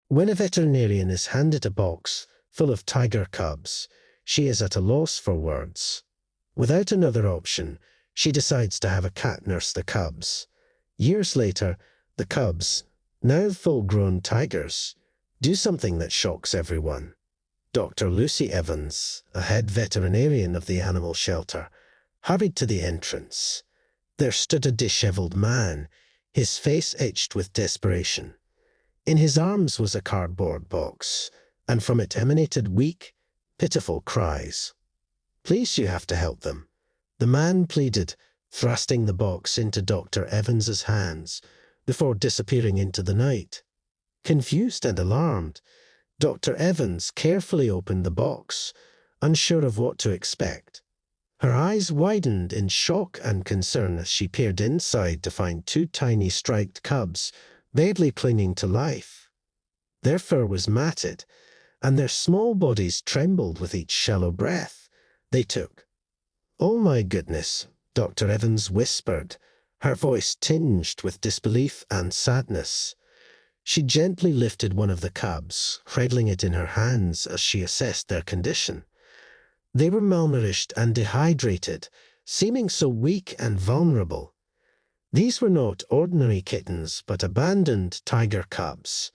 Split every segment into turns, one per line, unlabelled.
When a veterinarian is handed a box full of tiger cubs, she is at a loss for words. Without another option, she decides to have a cat nurse the cubs. Years later, the cubs, now full-grown tigers, do something that shocks everyone. Dr. Lucy Evans, a head veterinarian of the animal shelter, hurried to the entrance. There stood a disheveled man, his face etched with desperation. In his arms was a cardboard box, and from it emanated weak, pitiful cries. "Please, you have to help them," the man pleaded, thrusting the box into Dr. Evans's hands before disappearing into the night. Confused and alarmed, Dr. Evans carefully opened the box, unsure of what to expect. Her eyes widened in shock and concern as she peered inside to find two tiny striped cubs barely clinging to life. Their fur was matted, and their small bodies trembled with each shallow breath they took. "Oh my goodness," Dr. Evans whispered, her voice tinged with disbelief and sadness. She gently lifted one of the cubs, cradling it in her hands as she assessed their condition. They were malnourished and dehydrated, seeming so weak and vulnerable. These were not ordinary kittens, but abandoned tiger cubs.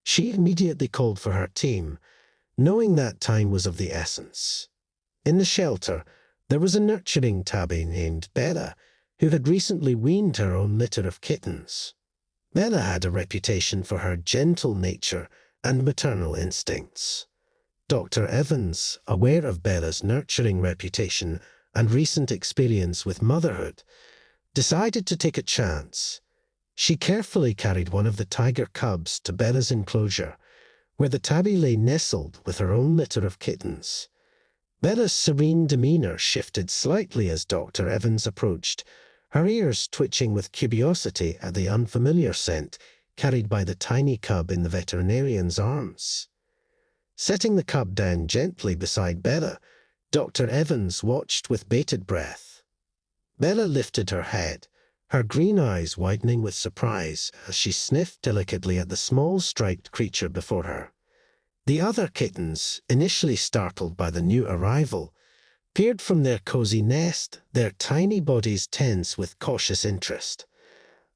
She immediately called for her team, knowing that time was of the essence. In the shelter, there was a nurturing tabby named Bella, who had recently weaned her own litter of kittens. Bella had a reputation for her gentle nature and maternal instincts. Dr. Evans, aware of Bella's nurturing reputation and recent experience with motherhood, decided to take a chance. She carefully carried one of the tiger cubs to Bella's enclosure, where the tabby lay nestled with her own litter of kittens. Bella's serene demeanor shifted slightly as Dr. Evans approached, her ears twitching with curiosity at the unfamiliar scent carried by the tiny cub in the veterinarian's arms. Setting the cub down gently beside Bella, Dr. Evans watched with bated breath. Bella lifted her head, her green eyes widening with surprise as she sniffed delicately at the small striped creature before her. The other kittens, initially startled by the new arrival, peered from their cozy nest, their tiny bodies tense with cautious interest.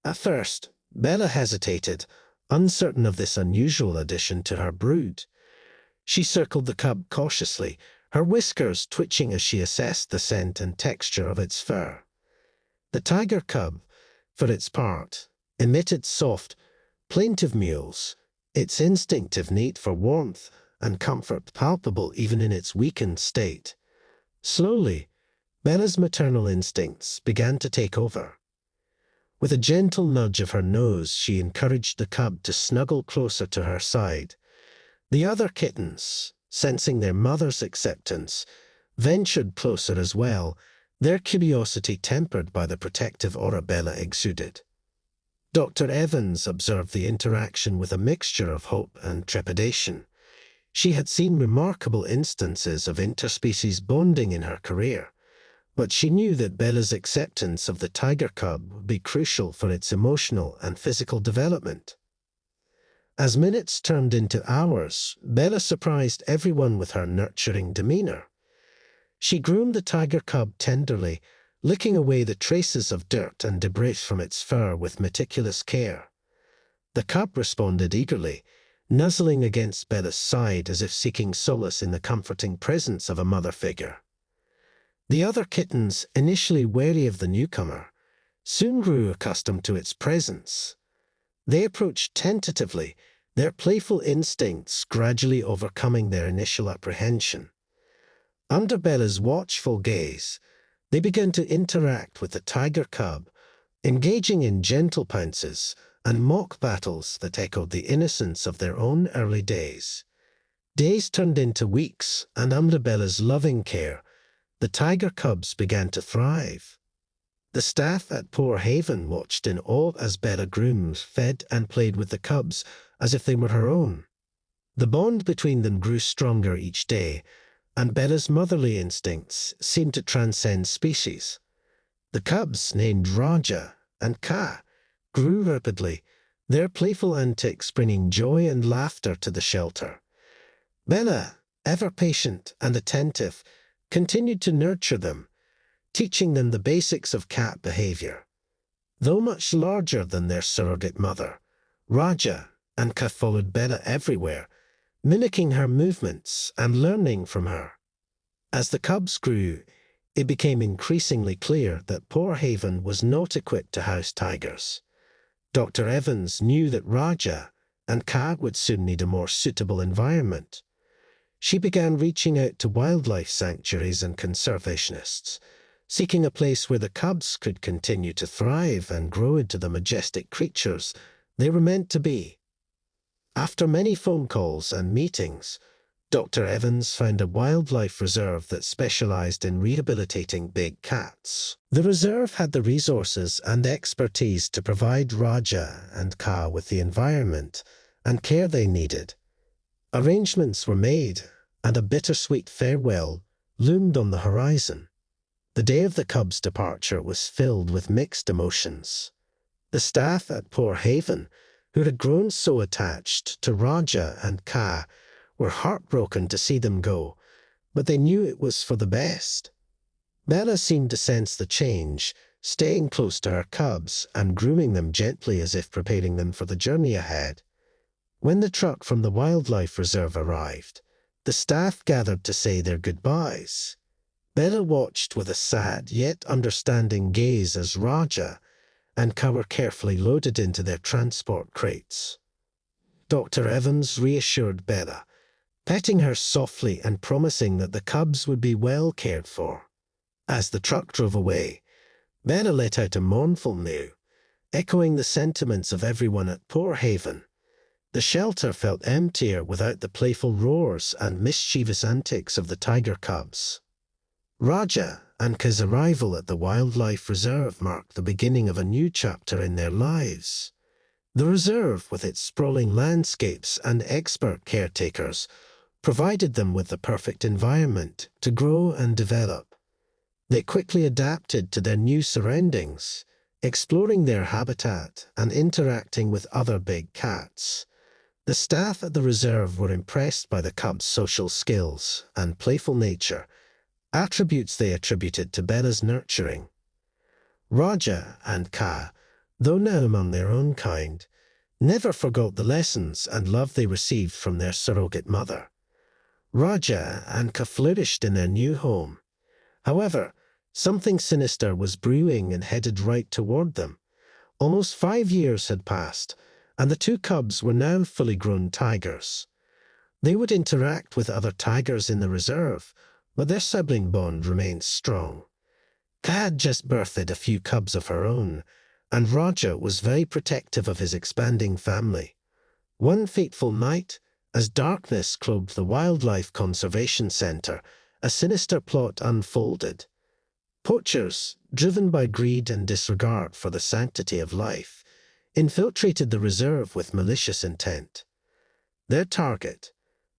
At first, Bella hesitated, uncertain of this unusual addition to her brood. She circled the cub cautiously, her whiskers twitching as she assessed the scent and texture of its fur. The tiger cub, for its part, emitted soft, plaintive mews, its instinctive need for warmth and comfort palpable even in its weakened state. Slowly, Bella's maternal instincts began to take over. With a gentle nudge of her nose, she encouraged the cub to snuggle closer to her side. The other kittens, sensing their mother's acceptance, ventured closer as well, their curiosity tempered by the protective aura Bella exuded. Dr. Evans observed the interaction with a mixture of hope and trepidation. She had seen remarkable instances of interspecies bonding in her career, but she knew that Bella's acceptance of the tiger cub would be crucial for its emotional and physical development. As minutes turned into hours, Bella surprised everyone with her nurturing demeanor. She groomed the tiger cub tenderly, licking away the traces of dirt and debris from its fur with meticulous care. The cub responded eagerly, nuzzling against Bella's side as if seeking solace in the comforting presence of a mother figure. The other kittens, initially wary of the newcomer, soon grew accustomed to its presence. They approached tentatively, their playful instincts gradually overcoming their initial apprehension. Under Bella's watchful gaze, they began to interact with the tiger cub, engaging in gentle pounces and mock battles that echoed the innocence of their own early days. Days turned into weeks, and under Bella's loving care, the tiger cubs began to thrive. The staff at Poor Haven watched in awe as Bella groomed, fed, and played with the cubs as if they were her own. The bond between them grew stronger each day, and Bella's motherly instincts seemed to transcend species. The cubs, named Raja and Ka, grew rapidly, their playful antics bringing joy and laughter to the shelter. Bella, ever patient and attentive, continued to nurture them, teaching them the basics of cat behavior. Though much larger than their surrogate mother, Raja and Ka followed Bella everywhere, mimicking her movements and learning from her. As the cubs grew, it became increasingly clear that Port Haven was not equipped to house tigers. Dr. Evans knew that Raja and Ka would soon need a more suitable environment. She began reaching out to wildlife sanctuaries and conservationists, seeking a place where the cubs could continue to thrive and grow into the majestic creatures they were meant to be. After many phone calls and meetings, Dr. Evans found a wildlife reserve that specialized in rehabilitating big cats. The reserve had the resources and expertise to provide Raja and Ka with the environment and care they needed. Arrangements were made, and a bittersweet farewell loomed on the horizon. The day of the cubs' departure was filled with mixed emotions. The staff at Port Haven, who had grown so attached to Raja and Ka, were heartbroken to see them go, but they knew it was for the best. Bella seemed to sense the change, staying close to her cubs and grooming them gently as if preparing them for the journey ahead. When the truck from the wildlife reserve arrived, the staff gathered to say their goodbyes. Bella watched with a sad yet understanding gaze as Raja and Ka were carefully loaded into their transport crates. Dr. Evans reassured Bella, petting her softly and promising that the cubs would be well cared for. As the truck drove away, Bella let out a mournful mew, echoing the sentiments of everyone at Port Haven. The shelter felt emptier without the playful roars and mischievous antics of the tiger cubs. Raja and Ka's arrival at the wildlife reserve marked the beginning of a new chapter in their lives. The reserve, with its sprawling landscapes and expert caretakers, provided them with the perfect environment to grow and develop. They quickly adapted to their new surroundings, exploring their habitat and interacting with other big cats. The staff at the reserve were impressed by the cubs' social skills and playful nature, attributes they attributed to Bella's nurturing. Raja and Ka, though now among their own kind, never forgot the lessons and love they received from their surrogate mother. Raja and Ka flourished in their new home. However, something sinister was brewing and headed right toward them. Almost 5 years had passed, and the two cubs were now fully grown tigers. They would interact with other tigers in the reserve, but their sibling bond remained strong. Ka had just birthed a few cubs of her own, and Raja was very protective of his expanding family. One fateful night, as darkness cloaked the Wildlife Conservation Center, a sinister plot unfolded. Poachers, driven by greed and disregard for the sanctity of life, infiltrated the reserve with malicious intent. Their target,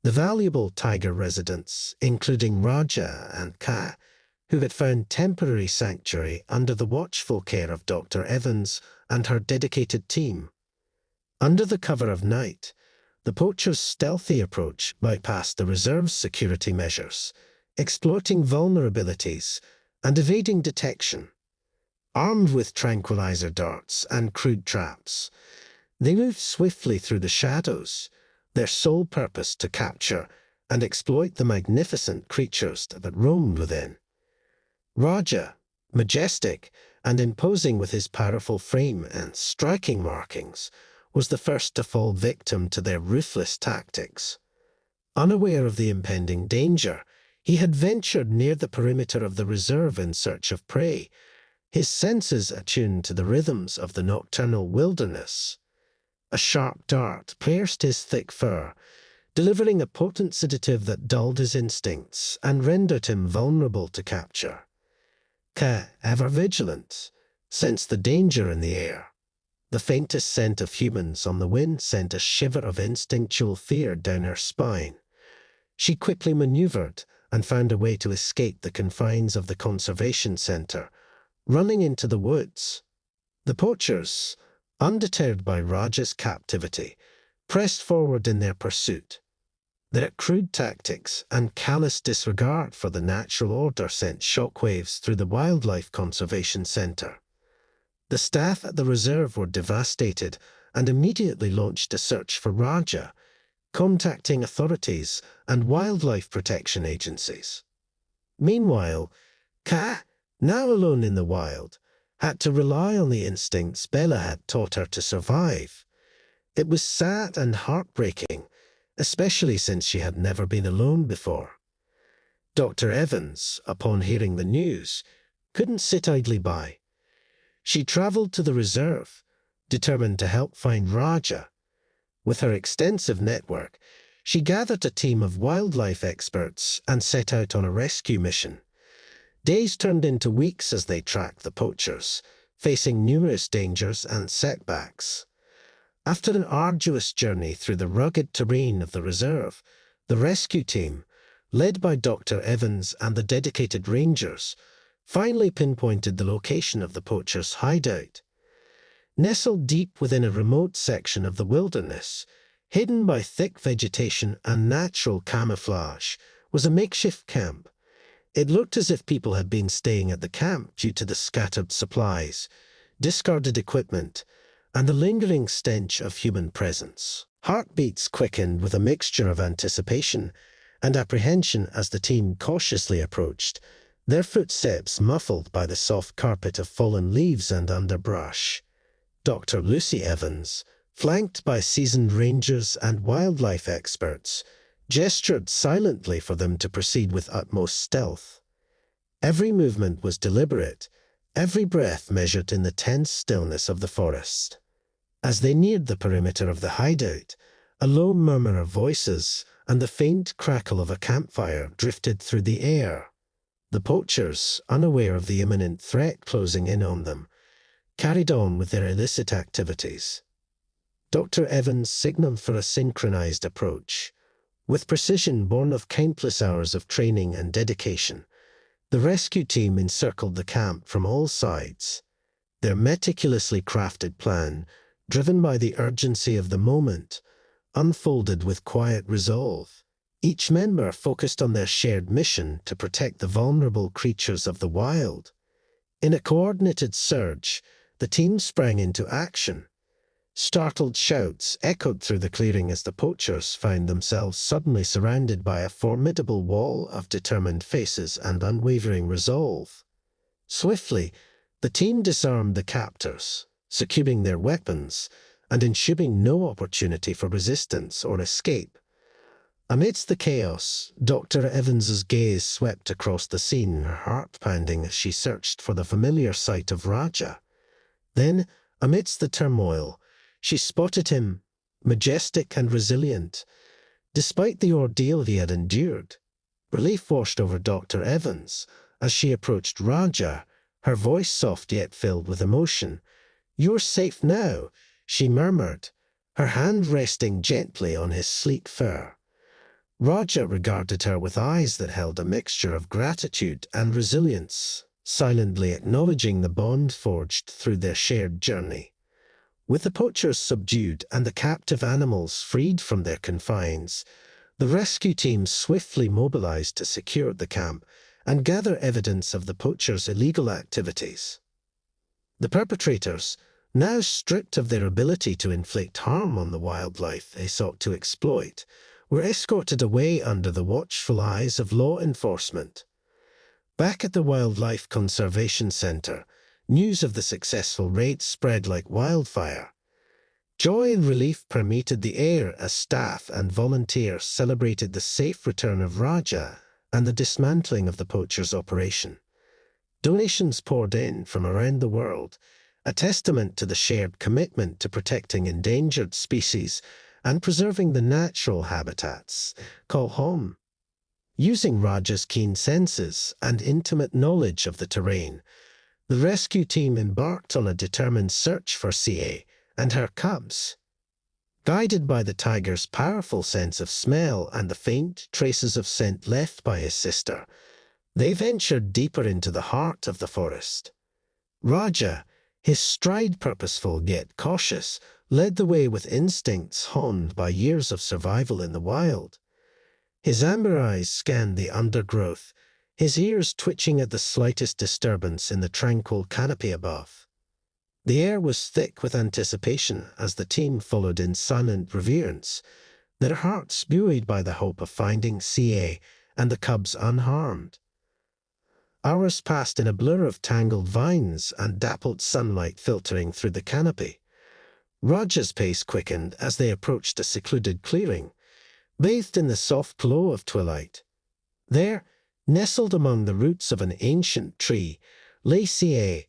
the valuable tiger residents, including Raja and Ka, who had found temporary sanctuary under the watchful care of Dr. Evans and her dedicated team. Under the cover of night, the poachers' stealthy approach bypassed the reserve's security measures, exploiting vulnerabilities and evading detection. Armed with tranquilizer darts and crude traps, they moved swiftly through the shadows, their sole purpose to capture and exploit the magnificent creatures that roamed within. Raja, majestic and imposing with his powerful frame and striking markings, was the first to fall victim to their ruthless tactics. Unaware of the impending danger, he had ventured near the perimeter of the reserve in search of prey, his senses attuned to the rhythms of the nocturnal wilderness. A sharp dart pierced his thick fur, delivering a potent sedative that dulled his instincts and rendered him vulnerable to capture. Ka, ever vigilant, sensed the danger in the air. The faintest scent of humans on the wind sent a shiver of instinctual fear down her spine. She quickly maneuvered and found a way to escape the confines of the conservation center, running into the woods. The poachers, undeterred by Raja's captivity, pressed forward in their pursuit. Their crude tactics and callous disregard for the natural order sent shockwaves through the Wildlife Conservation Center. The staff at the reserve were devastated and immediately launched a search for Raja, contacting authorities and wildlife protection agencies. Meanwhile, Kat, now alone in the wild, had to rely on the instincts Bella had taught her to survive. It was sad and heartbreaking, especially since she had never been alone before. Dr. Evans, upon hearing the news, couldn't sit idly by. She traveled to the reserve, determined to help find Raja. With her extensive network, she gathered a team of wildlife experts and set out on a rescue mission. Days turned into weeks as they tracked the poachers, facing numerous dangers and setbacks. After an arduous journey through the rugged terrain of the reserve, the rescue team, led by Dr. Evans and the dedicated rangers, finally pinpointed the location of the poachers' hideout. Nestled deep within a remote section of the wilderness, hidden by thick vegetation and natural camouflage, was a makeshift camp. It looked as if people had been staying at the camp due to the scattered supplies, discarded equipment, and the lingering stench of human presence. Heartbeats quickened with a mixture of anticipation and apprehension as the team cautiously approached, their footsteps muffled by the soft carpet of fallen leaves and underbrush. Dr. Lucy Evans, flanked by seasoned rangers and wildlife experts, gestured silently for them to proceed with utmost stealth. Every movement was deliberate, every breath measured in the tense stillness of the forest. As they neared the perimeter of the hideout, a low murmur of voices and the faint crackle of a campfire drifted through the air. The poachers, unaware of the imminent threat closing in on them, carried on with their illicit activities. Dr. Evans signaled for a synchronized approach. With precision born of countless hours of training and dedication, the rescue team encircled the camp from all sides. Their meticulously crafted plan, driven by the urgency of the moment, unfolded with quiet resolve. Each member focused on their shared mission to protect the vulnerable creatures of the wild. In a coordinated surge, the team sprang into action. Startled shouts echoed through the clearing as the poachers found themselves suddenly surrounded by a formidable wall of determined faces and unwavering resolve. Swiftly, the team disarmed the captors, securing their weapons and ensuring no opportunity for resistance or escape. Amidst the chaos, Dr. Evans's gaze swept across the scene, her heart pounding as she searched for the familiar sight of Raja. Then, amidst the turmoil, she spotted him, majestic and resilient. Despite the ordeal he had endured, relief washed over Dr. Evans as she approached Raja, her voice soft yet filled with emotion. "You're safe now," she murmured, her hand resting gently on his sleek fur. Raja regarded her with eyes that held a mixture of gratitude and resilience, silently acknowledging the bond forged through their shared journey. With the poachers subdued and the captive animals freed from their confines, the rescue team swiftly mobilized to secure the camp and gather evidence of the poachers' illegal activities. The perpetrators, now stripped of their ability to inflict harm on the wildlife they sought to exploit, were escorted away under the watchful eyes of law enforcement. Back at the Wildlife Conservation Center, news of the successful raid spread like wildfire. Joy and relief permeated the air as staff and volunteers celebrated the safe return of Raja and the dismantling of the poachers' operation. Donations poured in from around the world, a testament to the shared commitment to protecting endangered species and preserving the natural habitats called home. Using Raja's keen senses and intimate knowledge of the terrain, the rescue team embarked on a determined search for CA and her cubs. Guided by the tiger's powerful sense of smell and the faint traces of scent left by his sister, they ventured deeper into the heart of the forest. Raja, His stride, purposeful yet cautious, led the way with instincts honed by years of survival in the wild. His amber eyes scanned the undergrowth, his ears twitching at the slightest disturbance in the tranquil canopy above. The air was thick with anticipation as the team followed in silent reverence, their hearts buoyed by the hope of finding CA and the cubs unharmed. Hours passed in a blur of tangled vines and dappled sunlight filtering through the canopy. Raja's pace quickened as they approached a secluded clearing, bathed in the soft glow of twilight. There, nestled among the roots of an ancient tree, lay CA.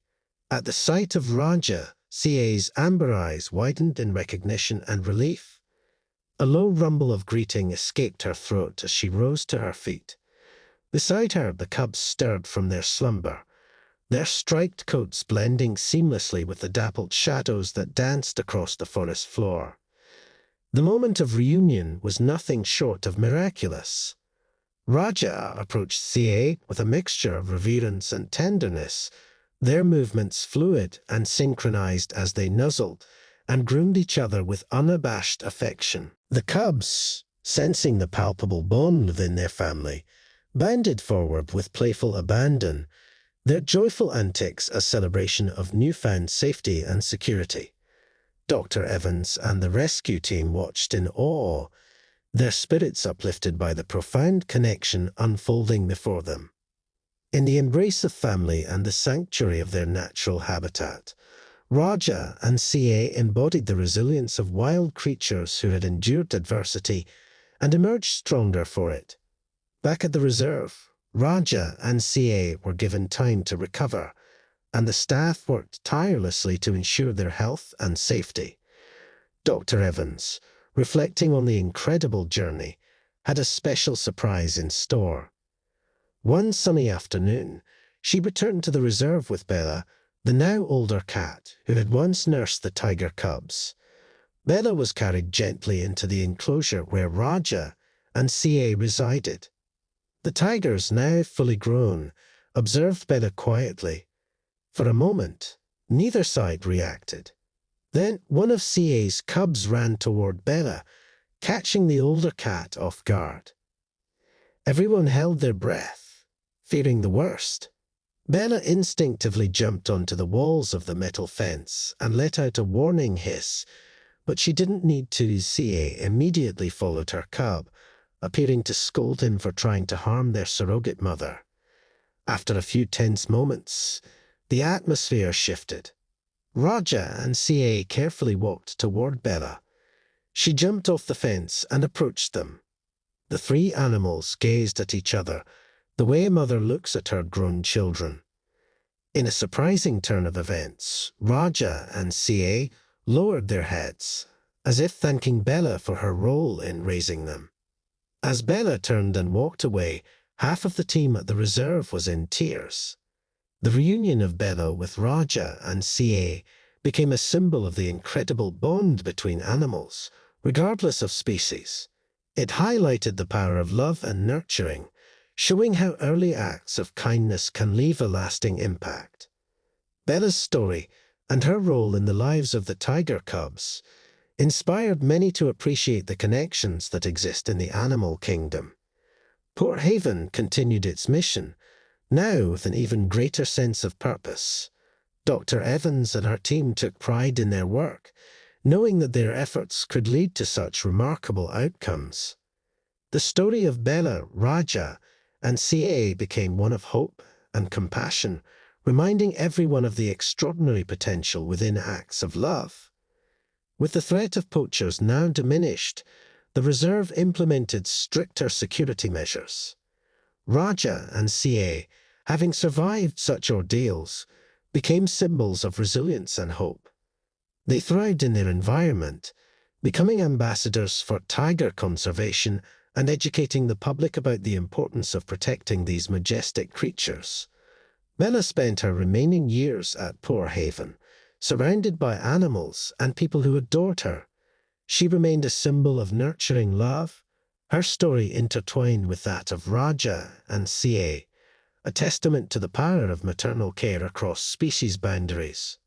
At the sight of Raja, CA's amber eyes widened in recognition and relief. A low rumble of greeting escaped her throat as she rose to her feet. Beside her, the cubs stirred from their slumber, their striped coats blending seamlessly with the dappled shadows that danced across the forest floor. The moment of reunion was nothing short of miraculous. Raja approached CA with a mixture of reverence and tenderness, their movements fluid and synchronized as they nuzzled and groomed each other with unabashed affection. The cubs, sensing the palpable bond within their family, bounded forward with playful abandon, their joyful antics a celebration of newfound safety and security. Dr. Evans and the rescue team watched in awe, their spirits uplifted by the profound connection unfolding before them. In the embrace of family and the sanctuary of their natural habitat, Raja and CA embodied the resilience of wild creatures who had endured adversity and emerged stronger for it. Back at the reserve, Raja and CA were given time to recover, and the staff worked tirelessly to ensure their health and safety. Dr. Evans, reflecting on the incredible journey, had a special surprise in store. One sunny afternoon, she returned to the reserve with Bella, the now older cat who had once nursed the tiger cubs. Bella was carried gently into the enclosure where Raja and CA resided. The tigers, now fully grown, observed Bella quietly. For a moment, neither side reacted. Then one of CA's cubs ran toward Bella, catching the older cat off guard. Everyone held their breath, fearing the worst. Bella instinctively jumped onto the walls of the metal fence and let out a warning hiss, but she didn't need to. CA immediately followed her cub, appearing to scold him for trying to harm their surrogate mother. After a few tense moments, the atmosphere shifted. Raja and CA carefully walked toward Bella. She jumped off the fence and approached them. The three animals gazed at each other, the way a mother looks at her grown children. In a surprising turn of events, Raja and CA lowered their heads, as if thanking Bella for her role in raising them. As Bella turned and walked away, half of the team at the reserve was in tears. The reunion of Bella with Raja and CA became a symbol of the incredible bond between animals, regardless of species. It highlighted the power of love and nurturing, showing how early acts of kindness can leave a lasting impact. Bella's story and her role in the lives of the tiger cubs inspired many to appreciate the connections that exist in the animal kingdom. Port Haven continued its mission, now with an even greater sense of purpose. Dr. Evans and her team took pride in their work, knowing that their efforts could lead to such remarkable outcomes. The story of Bella, Raja, and CA became one of hope and compassion, reminding everyone of the extraordinary potential within acts of love. With the threat of poachers now diminished, the reserve implemented stricter security measures. Raja and CA, having survived such ordeals, became symbols of resilience and hope. They thrived in their environment, becoming ambassadors for tiger conservation and educating the public about the importance of protecting these majestic creatures. Bella spent her remaining years at Port Haven, surrounded by animals and people who adored her. She remained a symbol of nurturing love, her story intertwined with that of Raja and CA, a testament to the power of maternal care across species boundaries.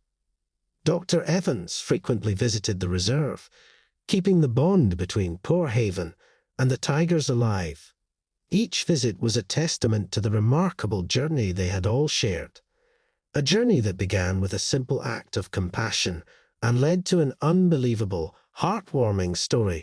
Dr. Evans frequently visited the reserve, keeping the bond between Poor Haven and the tigers alive. Each visit was a testament to the remarkable journey they had all shared. A journey that began with a simple act of compassion and led to an unbelievable, heartwarming story